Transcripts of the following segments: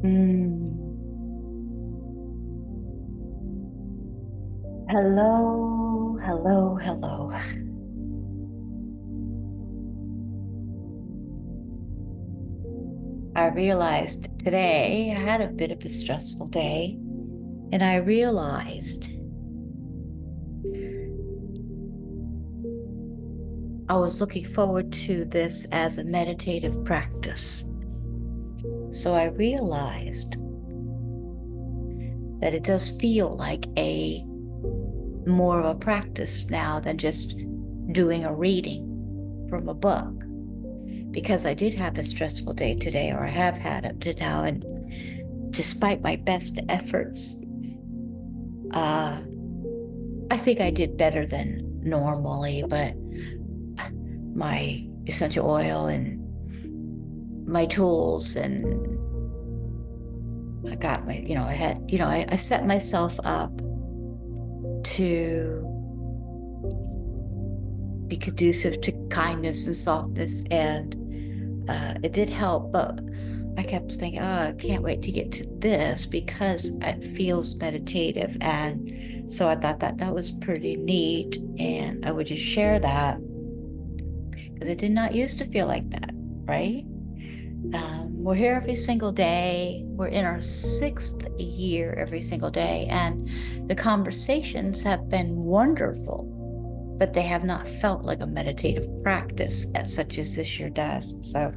Mm. Hello, hello, hello. I realized today I had a bit of a stressful day, and I realized I was looking forward to this as a meditative practice. So I realized that it does feel like a more of a practice now than just doing a reading from a book. Because I did have a stressful day today, or I have had up to now, and despite my best efforts, uh, I think I did better than normally, but my essential oil and my tools, and I got my, I had, I set myself up to be conducive to kindness and softness, and it did help, but I kept thinking, oh, I can't wait to get to this because it feels meditative. And so I thought that that was pretty neat. And I would just share that because it did not used to feel like that, right? We're here every single day. We're in our sixth year every single day. And the conversations have been wonderful, but they have not felt like a meditative practice as such as this year does. So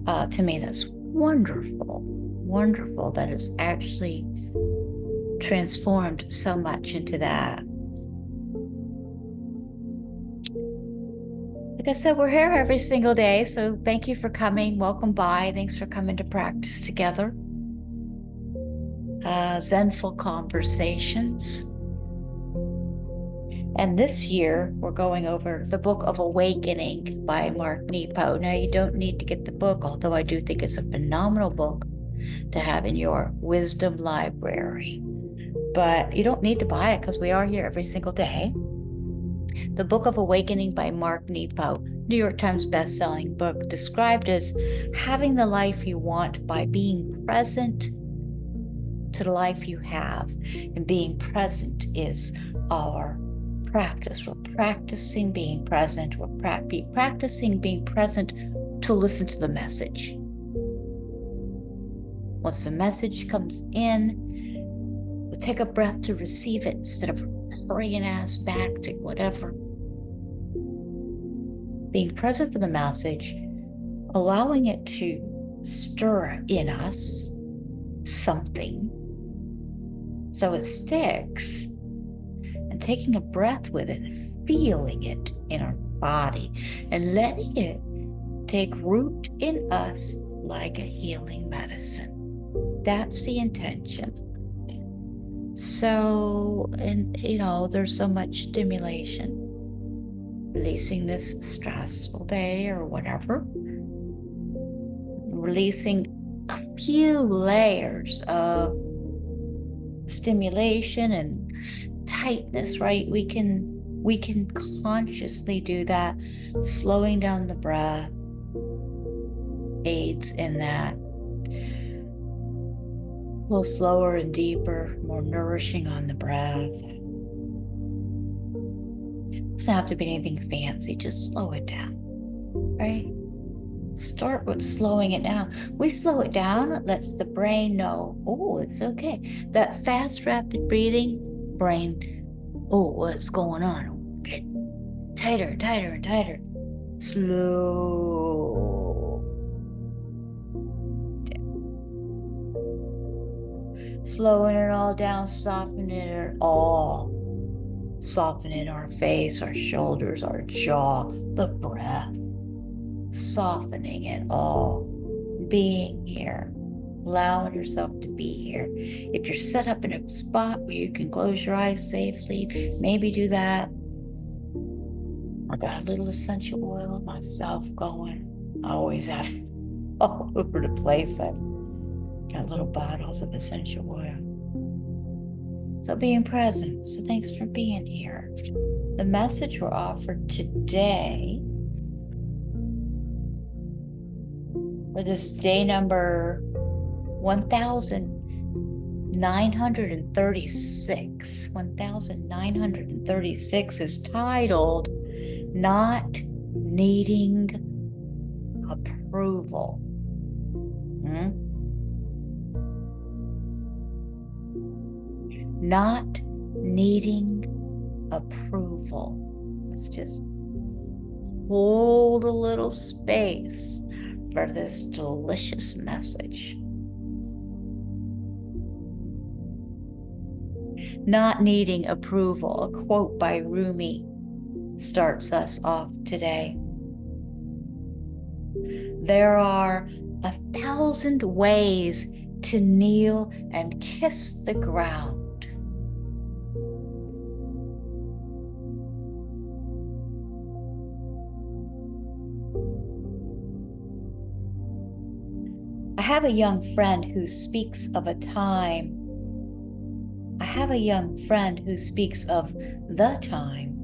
to me, that's wonderful, wonderful that it's actually transformed so much into that. Like I said, we're here every single day. So thank you for coming. Welcome by. Thanks for coming to practice together. Zenful Conversations. And this year, we're going over the Book of Awakening by Mark Nepo. Now, you don't need to get the book, although I do think it's a phenomenal book to have in your wisdom library. But you don't need to buy it because we are here every single day. The Book of Awakening by Mark Nepo, New York Times bestselling book, described as having the life you want by being present to the life you have. And being present is our practice. We're practicing being present. We're practicing being present to listen to the message. Once the message comes in, we take a breath to receive it instead of hurrying ass back to whatever. Being present for the message, allowing it to stir in us something so it sticks, and taking a breath with it and feeling it in our body and letting it take root in us like a healing medicine. That's the intention. So, and there's so much stimulation, releasing this stressful day or whatever, releasing a few layers of stimulation and tightness, right? We can consciously do that. Slowing down the breath aids in that. A little slower and deeper, more nourishing on the breath. It doesn't have to be anything fancy, just slow it down, right? Start with slowing it down. We slow it down, it lets the brain know, oh, it's okay. That fast, rapid breathing, brain, oh, what's going on? Get tighter, tighter, and tighter. Slow. Slowing it all down, softening it all. Softening our face, our shoulders, our jaw, the breath. Softening it all. Being here. Allowing yourself to be here. If you're set up in a spot where you can close your eyes safely, maybe do that. I got a little essential oil myself going. I always have all over the place. I've got little bottles of essential oil. So being present. So thanks for being here. The message we're offered today for this day number 1936 is titled Not Needing Approval. Not needing approval. Let's just hold a little space for this delicious message. Not needing approval, a quote by Rumi starts us off today. There are 1,000 ways to kneel and kiss the ground. I have a young friend who speaks of the time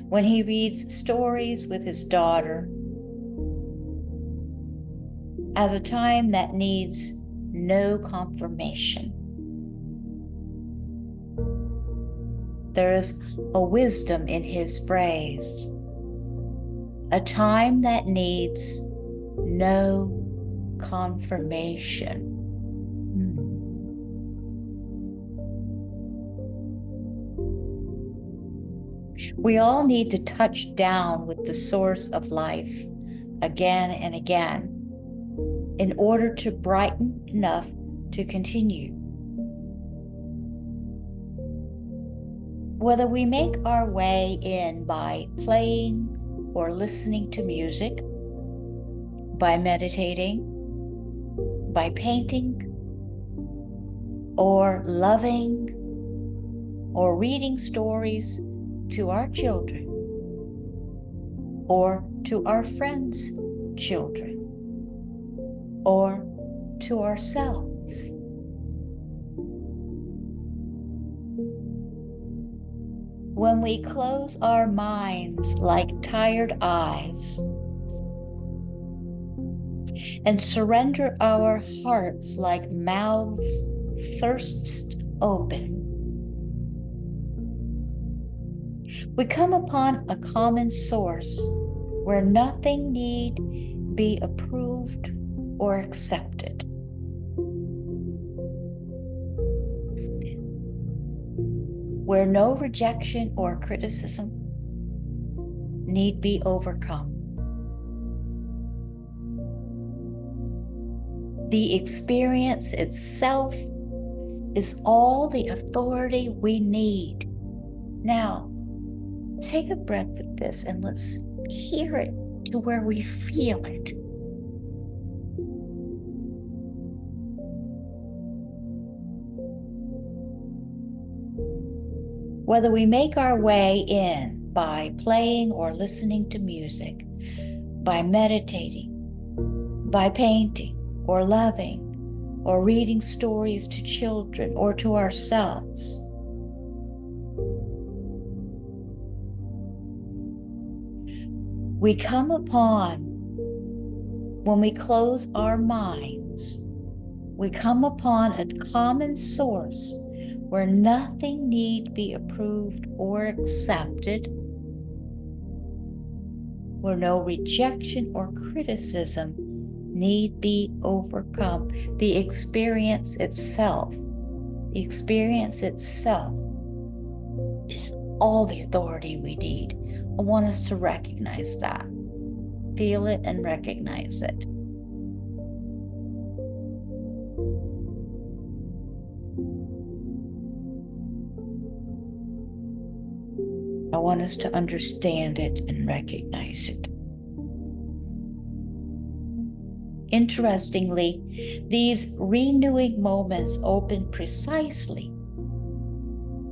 when he reads stories with his daughter as a time that needs no confirmation. There is a wisdom in his phrase, a time that needs no confirmation. We all need to touch down with the source of life again and again in order to brighten enough to continue. Whether we make our way in by playing or listening to music, by meditating, by painting, or loving, or reading stories to our children, or to our friends' children, or to ourselves. When we close our minds like tired eyes and surrender our hearts like mouths thirst open, we come upon a common source where nothing need be approved or accepted. Where no rejection or criticism need be overcome. The experience itself is all the authority we need. Now, take a breath with this and let's hear it to where we feel it. Whether we make our way in by playing or listening to music, by meditating, by painting or loving, or reading stories to children or to ourselves, we come upon, when we close our minds, we come upon a common source where nothing need be approved or accepted, where no rejection or criticism need be overcome. The experience itself is all the authority we need. I want us to recognize that. Feel it and recognize it. I want us to understand it and recognize it. Interestingly, these renewing moments open precisely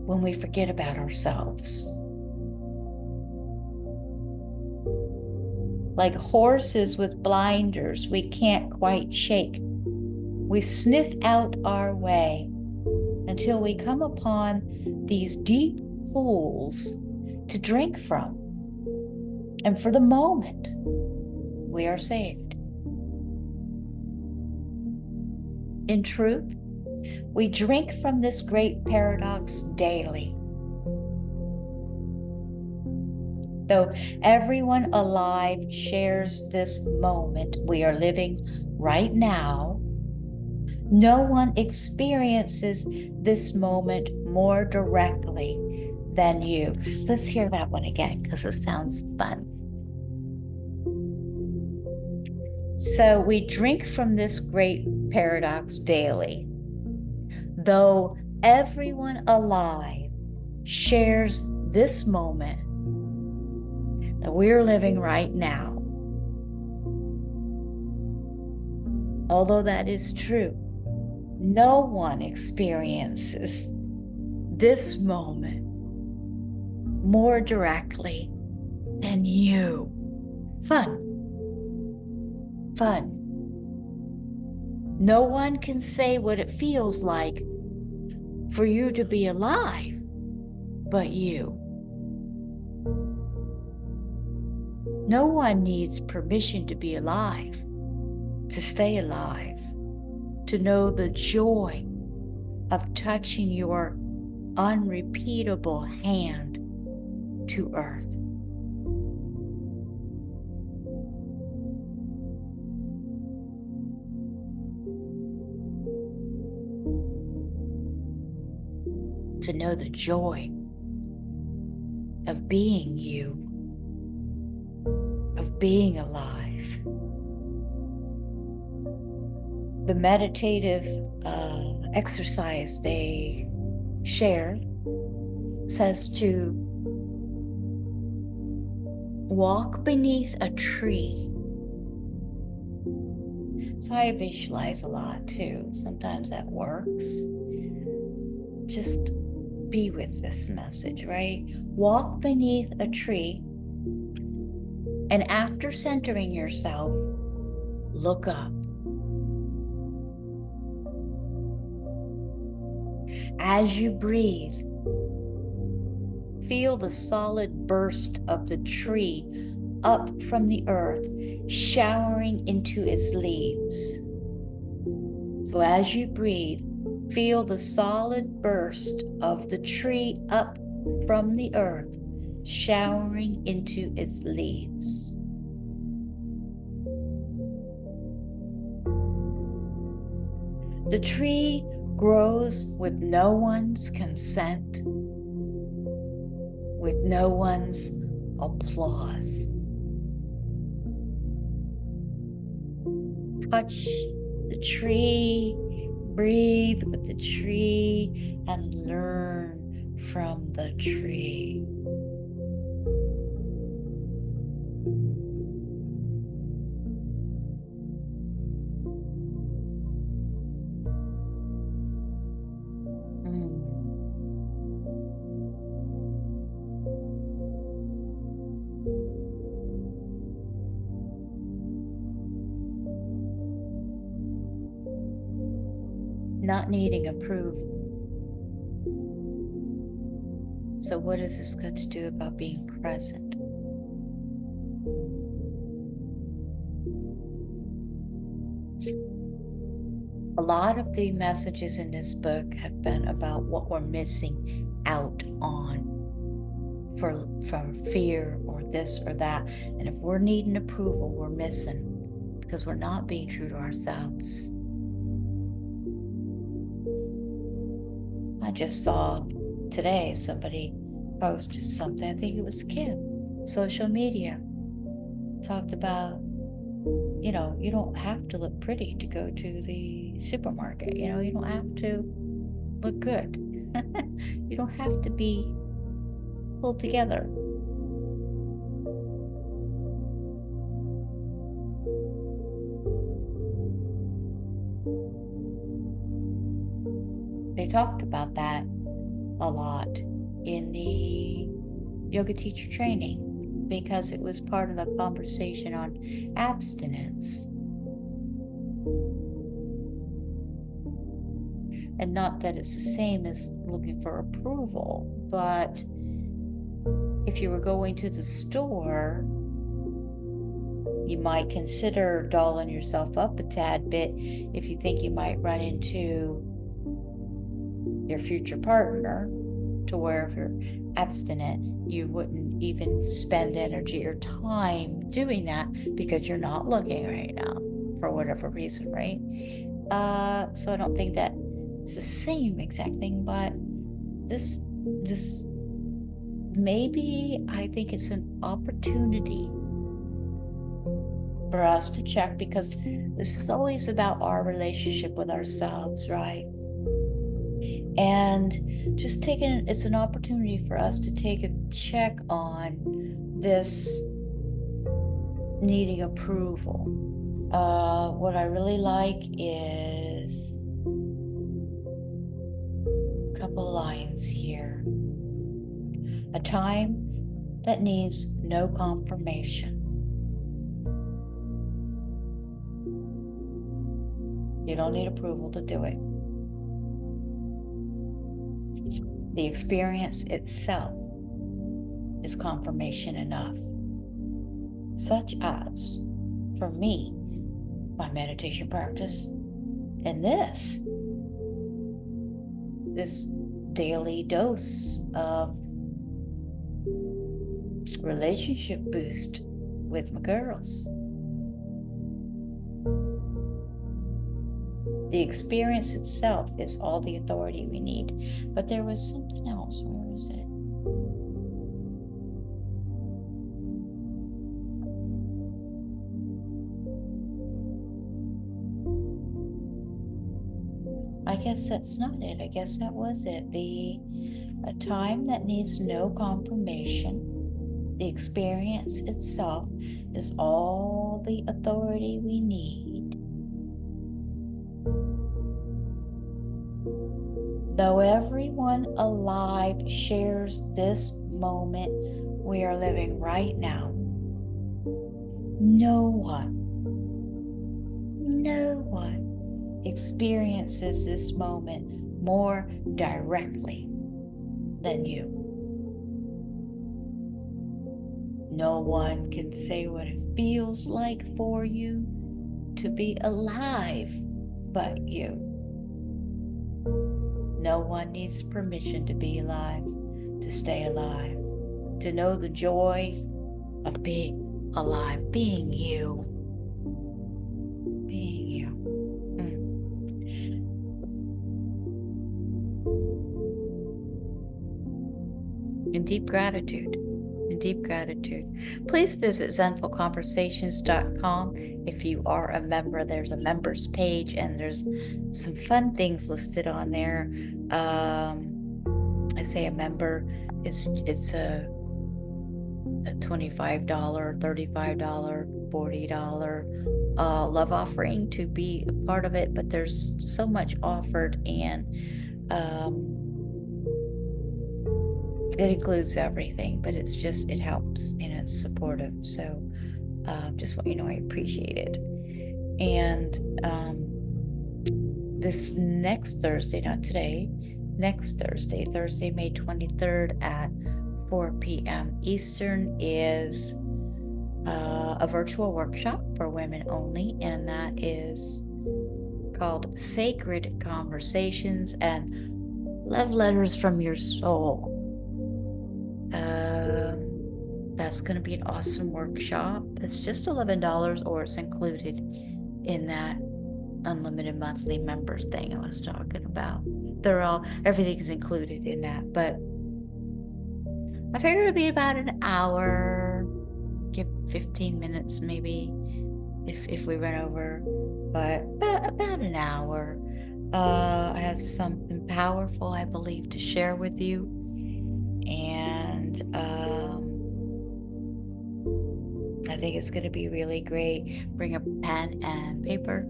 when we forget about ourselves. Like horses with blinders we can't quite shake, we sniff out our way until we come upon these deep pools to drink from. And for the moment, we are saved. In truth, we drink from this great paradox daily. Though everyone alive shares this moment we are living right now, no one experiences this moment more directly than you. Let's hear that one again because it sounds fun. So we drink from this great paradox daily. Though everyone alive shares this moment that we're living right now, although that is true, no one experiences this moment more directly than you. Fun. No one can say what it feels like for you to be alive but you. No one needs permission to be alive, to stay alive, to know the joy of touching your unrepeatable hand to earth. To know the joy of being you, of being alive. The meditative exercise they share says to walk beneath a tree. So I visualize a lot too. Sometimes that works. Just be with this message, right? Walk beneath a tree, and after centering yourself, look up. As you breathe, feel the solid burst of the tree up from the earth, showering into its leaves. So as you breathe, feel the solid burst of the tree up from the earth, showering into its leaves. The tree grows with no one's consent, with no one's applause. Touch the tree, breathe with the tree, and learn from the tree. Not needing approval. So what is this got to do about being present? A lot of the messages in this book have been about what we're missing out on from fear or this or that. And if we're needing approval, we're missing because we're not being true to ourselves. I just saw today somebody posted something, I think it was Kim, social media, talked about, you don't have to look pretty to go to the supermarket. You don't have to look good. You don't have to be pulled together. They talked about that a lot in the yoga teacher training because it was part of the conversation on abstinence. And not that it's the same as looking for approval, but if you were going to the store, you might consider dolling yourself up a tad bit if you think you might run into your future partner, to where if you're abstinent, you wouldn't even spend energy or time doing that because you're not looking right now for whatever reason, right? So I don't think that it's the same exact thing, but this maybe I think it's an opportunity for us to check, because this is always about our relationship with ourselves, right? And just it's an opportunity for us to take a check on this needing approval. What I really like is a couple lines here. A time that needs no confirmation. You don't need approval to do it. The experience itself is confirmation enough. Such as, for me, my meditation practice, and this daily dose of relationship boost with my girls. The experience itself is all the authority we need. But there was something else. Where was it? I guess that's not it. I guess that was it. A time that needs no confirmation. The experience itself is all the authority we need. Though everyone alive shares this moment we are living right now, no one experiences this moment more directly than you. No one can say what it feels like for you to be alive but you. No one needs permission to be alive, to stay alive, to know the joy of being alive, being you. Being you. In deep gratitude. In deep gratitude. Please visit zenfulconversations.com. If you are a member, there's a members page and there's some fun things listed on there. I say a member it's a $25, $35, $40 love offering to be a part of it, but there's so much offered, and it includes everything, but it helps and it's supportive. So just want you to know I appreciate it. And this next Thursday, not today, next Thursday, May 23rd at 4 p.m. Eastern is a virtual workshop for women only, and that is called Sacred Conversations and Love Letters from Your Soul. That's going to be an awesome workshop. It's just $11, or it's included in that unlimited monthly members thing I was talking about. Everything's included in that, but I figured it'd be about an hour, give 15 minutes maybe if we run over, but about an hour. I have something powerful, I believe, to share with you, and I think it's going to be really great. Bring a pen and paper,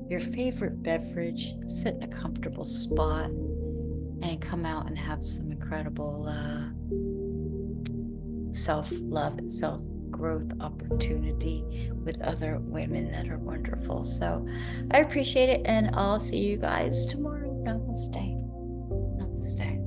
your favorite beverage, sit in a comfortable spot, and come out and have some incredible self-love and self-growth opportunity with other women that are wonderful. So I appreciate it, and I'll see you guys tomorrow. Namaste. Namaste.